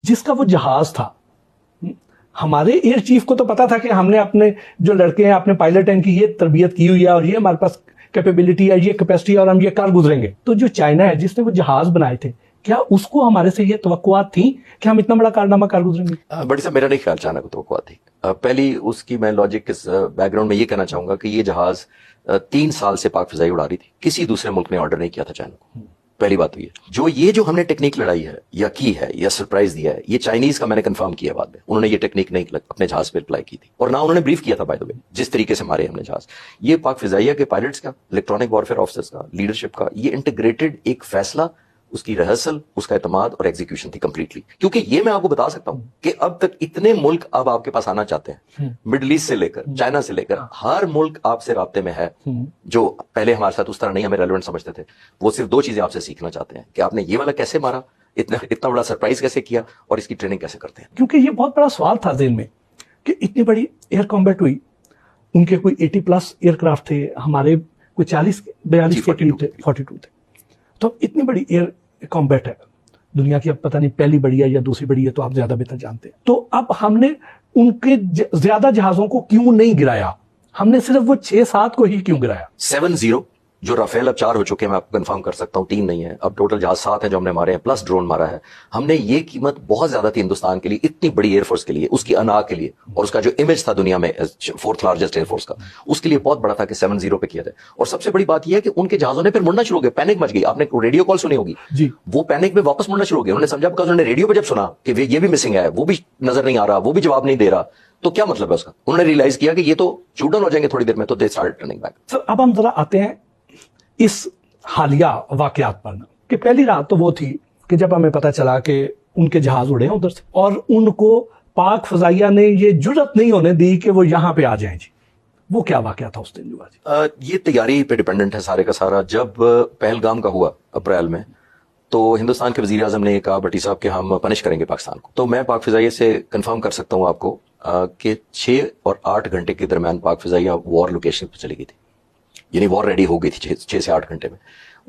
جس کا وہ جہاز تھا. ہمارے ایئر چیف کو تو پتا تھا کہ ہم نے اپنے جو لڑکے ہیں اپنے پائلٹ ہیں ان کی یہ تربیت کی ہوئی ہے اور یہ ہمارے پاس کیپیبلٹی ہے, یہ کیپیسٹی ہے اور ہم یہ کر گزریں گے. تو جو چائنا ہے جس نے وہ جہاز بنائے تھے, کیا اس کو ہمارے سے یہ توقعات تھیں کہ ہم اتنا بڑا کارنامہ کر گزریں گے؟ بڑی صاحب میرا نہیں خیال چائنا کو توقعات تھی. پہلی اس کی میں لاجک کے بیک گراؤنڈ میں یہ کہنا چاہوں گا کہ یہ جہاز 3 سال سے پاک فضائی اڑا رہی تھی, کسی دوسرے ملک نے آرڈر نہیں کیا تھا چائنا کو. پہلی بات تو یہ جو ہم نے ٹیکنیک لڑائی ہے یا کی ہے یا سرپرائز دیا ہے, یہ چائنیز کا میں نے کنفرم کیا بعد میں. انہوں نے یہ ٹیکنیک نہیں اپنے جہاز پہ اپلائی کی تھی اور نہ انہوں نے بریف کیا تھا بائی دا وے. جس طریقے سے مارے ہم نے جہاز, یہ پاک فضائیہ کے پائلٹس کا, الیکٹرانک وارفیئر آفیسرز کا, لیڈرشپ کا, یہ انٹیگریٹڈ ایک فیصلہ, اس کی ریہرسل, اس کا اعتماد اور ایگزیکیوشن تھی کمپلیٹلی. کیونکہ یہ میں آپ کو بتا سکتا ہوں کہ اب تک اتنے ملک اب آپ کے پاس آنا چاہتے ہیں, مڈل ایسٹ سے لے کر چائنا سے لے کر ہر ملک آپ سے رابطے میں ہے, جو پہلے ہمارے ساتھ اس طرح نہیں ہمیں ریلیونٹ سمجھتے تھے. وہ صرف 2 چیزیں آپ سے سیکھنا چاہتے ہیں کہ آپ نے یہ والا کیسے مارا, اتنا بڑا سرپرائز کیسے کیا, اور اس کی ٹریننگ کیسے کرتے ہیں. کیونکہ یہ بہت بڑا سوال تھا ذہن میں کہ اتنی بڑی ایئر کمبیٹ ہوئی, ان کے کوئی 80+ ایئر کرافٹ تھے, ہمارے کوئی 42 تھے. تو اتنی بڑی ایئر کمبیٹ ہے دنیا کی, اب پتہ نہیں پہلی بڑی ہے یا دوسری بڑی ہے, تو آپ زیادہ بہتر جانتے ہیں. تو اب ہم نے ان کے زیادہ جہازوں کو کیوں نہیں گرایا, ہم نے صرف وہ 6-7 کو ہی کیوں گرایا؟ 7-0 جو رافیل اب 4 ہو چکے ہیں, میں آپ کو کنفرم کر سکتا ہوں 3 نہیں ہے اب, ٹوٹل جہاز 7 ہیں جو ہم نے مارے ہیں, پلس ڈرون مارا ہے ہم نے. یہ قیمت بہت زیادہ تھی ہندوستان کے لیے, اتنی بڑی ایئر فورس کے لیے, اس کی انا کے لیے, اور اس کا جو امیج تھا دنیا میں 4th لارجسٹ ایئر فورس کا, اس کے لیے بہت بڑا تھا کہ 7-0 پہ کیا جائے. اور سب سے بڑی بات یہ ہے کہ ان کے جہازوں نے پھر مڑنا شروع ہو گیا, پینک مچ گئی. آپ نے ریڈیو کال سنی ہوگی جی, وہ پینک میں واپس مڑنا شروع ہو گیا. انہوں نے سمجھا بیکاز انہوں نے ریڈیو پہ جب سنا کہ یہ بھی مسنگ ہے, وہ بھی نظر نہیں آ رہا, وہ بھی جواب نہیں دے رہا, تو کیا مطلب ہے اس کا. انہوں نے ریئلائز کیا کہ یہ تو شوٹ ڈاؤن ہو جائیں گے تھوڑی دیر میں, تو دے اسٹارٹ ٹرننگ بیک. سر اب ہم ذرا آتے ہیں اس حالیہ واقعات پر, کہ پہلی رات تو وہ تھی کہ جب ہمیں پتا چلا کہ ان کے جہاز اڑے ہیں ادھر سے, اور ان کو پاک فضائیہ نے یہ جرت نہیں ہونے دی کہ وہ یہاں پہ آ جائیں. جی وہ کیا واقعہ تھا اس دن جو آج؟ یہ تیاری پہ ڈیپینڈنٹ ہے سارے کا سارا. جب پہلگام کا ہوا اپریل میں, تو ہندوستان کے وزیر اعظم نے کہا بٹی صاحب کہ ہم پنش کریں گے پاکستان کو. تو میں پاک فضائیہ سے کنفرم کر سکتا ہوں آپ کو کہ 6 اور 8 گھنٹے کے درمیان پاک فضائیہ وار لوکیشن پہ چلی گئی تھی, یعنی وار ریڈی ہو گئی تھی 6 سے 8 گھنٹے میں.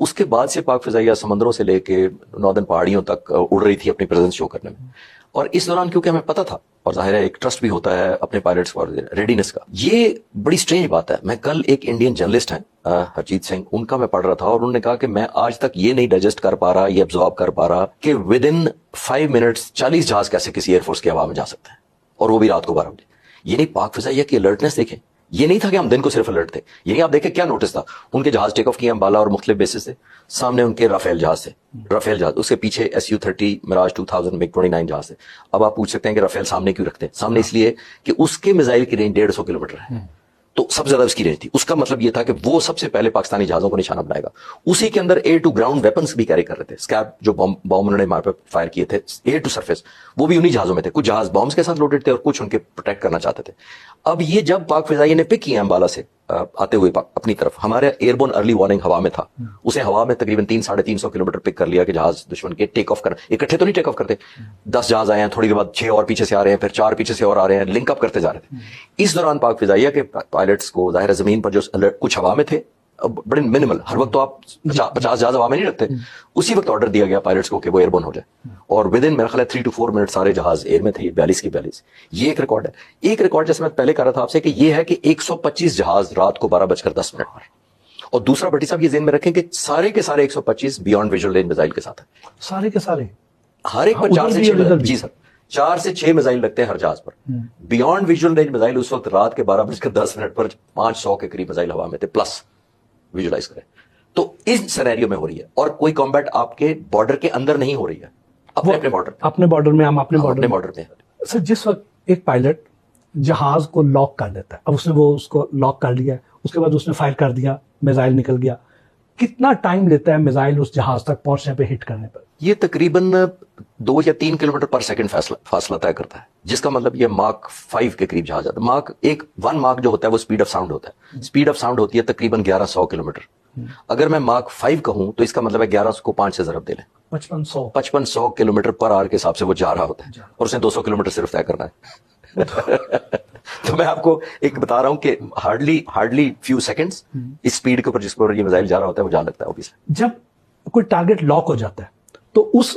اس کے بعد سے پاک فضائیہ سمندروں سے لے کے ناردرن پہاڑیوں تک اڑ رہی تھی اپنی پریزنس شو کرنے میں. اور اس دوران کیونکہ ہمیں پتا تھا, اور ظاہر ہے ایک ٹرسٹ بھی ہوتا ہے اپنے پائلٹس کو ریڈینس کا. یہ بڑی سٹرینج بات ہے. میں کل ایک انڈین جرنلسٹ ہیں ہرجیت سنگھ, ان کا میں پڑھ رہا تھا, اور انہوں نے کہا کہ میں آج تک یہ نہیں ڈائجسٹ کر پا رہا, یہ ابزارب کر پا رہا کہ ود ان 5 منٹس 40 جہاز کیسے کسی ایئر فورس کی ہوا میں جا سکتے ہیں, اور وہ بھی رات کو 12 بجے. یعنی پاک فضائیہ کی الرٹنس دیکھیں, یہ نہیں تھا کہ ہم دن کو صرف الرٹ تھے. یعنی آپ دیکھیں کیا نوٹس تھا, ان کے جہاز ٹیک آف کیے امبالہ اور مختلف بیسز سے, سامنے ان کے رافیل جہاز سے, رافیل جہاز, اس کے پیچھے Su-30 میراج 2000 MiG-29 جہاز سے. اب آپ پوچھ سکتے ہیں کہ رافیل سامنے کیوں رکھتے ہیں؟ سامنے اس لیے کہ اس کے میزائل کی رینج 150 کلومیٹر ہے, تو سب سے زیادہ اس کی رینج تھی. اس کا مطلب یہ تھا کہ وہ سب سے پہلے پاکستانی جہازوں کو نشانہ بنائے گا. اسی کے اندر ایئر ٹو گراؤنڈ ویپنس بھی کیری کر رہے تھے. اسکیپ جو بم انہوں نے ہمارے پہ فائر کیے تھے ایئر ٹو سرفیس, وہ بھی انہی جہازوں میں تھے. کچھ جہاز بمس کے ساتھ لوڈڈ تھے اور کچھ ان کے پروٹیکٹ کرنا چاہتے تھے. اب یہ جب پاک فضائیہ نے پک کیا امبالہ سے آتے ہوئے اپنی طرف, ہمارا ایئر بورن ارلی وارننگ ہوا میں تھا, اسے ہوا میں تقریباً 300-350 کلومیٹر پک کر لیا کہ جہاز دشمن کے ٹیک آف کرنا. اکٹھے تو نہیں ٹیک آف کرتے, 10 جہاز آئے ہیں, تھوڑی دیر بعد 6 اور پیچھے سے آ رہے ہیں, پھر 4 پیچھے سے اور آ رہے ہیں, لنک اپ کرتے جا رہے تھے. اس دوران پاک فضائیہ کے پائلٹس کو ظاہر زمین پر جو کچھ ہوا میں تھے, بڑے منیمل, ہر وقت تو آپ 50 جہاز ہوا میں نہیں رکھتے, اسی وقت آرڈر دیا گیا پائلٹس کو کہ وہ ایئر بورن ہو جائے, اور ود ان میرا خیال ہے 3 to 4 منٹ سارے جہاز ایئر میں تھے, 42 کی 42. یہ ایک ریکارڈ ہے. ایک ریکارڈ جیسے میں پہلے کہہ رہا تھا آپ سے کہ یہ ہے کہ 125 جہاز رات کو 12:10 پر. اور دوسرا بٹی صاحب یہ ذہن میں رکھیں کہ سارے کے سارے 125 بیونڈ ویژول رینج میزائل کے ساتھ ہیں, سارے کے سارے, ہر ایک پر 4 سے 6. جی سر, 4 سے 6 میزائل لگتے ہیں ہر جہاز پر. بیونڈ ویژول رینج میزائل اس وقت رات کے 12:10 پر 500 کے قریب میزائل ہوا میں تھے, پلس ویژولائز کریں. تو اس سینیریو میں ہو رہی ہے, اور کوئی کمبیٹ آپ کے بارڈر کے اندر نہیں ہو رہی ہے, اپنے بارڈر میں, ہم اپنے بارڈر میں. سر جس وقت ایک پائلٹ جہاز کو لاک کر دیتا ہے, اب اس نے وہ اس کو لاک کر لیا, اس کے بعد اس نے فائر کر دیا, میزائل نکل گیا, کتنا ٹائم لیتا ہے میزائل اس جہاز تک پہنچنے پہ, ہٹ کرنے پر؟ یہ تقریباً 2 یا 3 کلومیٹر پر سیکنڈ فاصلہ طے کرتا ہے, جس کا مطلب یہ ماک 5 کے قریب جہاز آتا ہے. 1 ماک جو ہوتا ہے وہ اسپیڈ آف ساؤنڈ ہوتا ہے. اسپیڈ آف ساؤنڈ ہوتی ہے تقریباً 1100 کلومیٹر. اگر میں ماک 5 کہوں تو اس کا مطلب ہے 1100 کو 5 سے ضرب دے لیں, 5500 کلومیٹر پر آور کے حساب سے وہ جا رہا ہوتا ہے, اور اس نے 200 کلومیٹر صرف طے کرنا ہے. تو میں آپ کو ایک بتا رہا ہوں کہ ہارڈلی فیو سیکنڈز اس اسپیڈ کے اوپر جس پر یہ میزائل جا رہا ہوتا ہے وہ جا لگتا ہے. جب کوئی ٹارگٹ لاک ہو جاتا ہے تو اس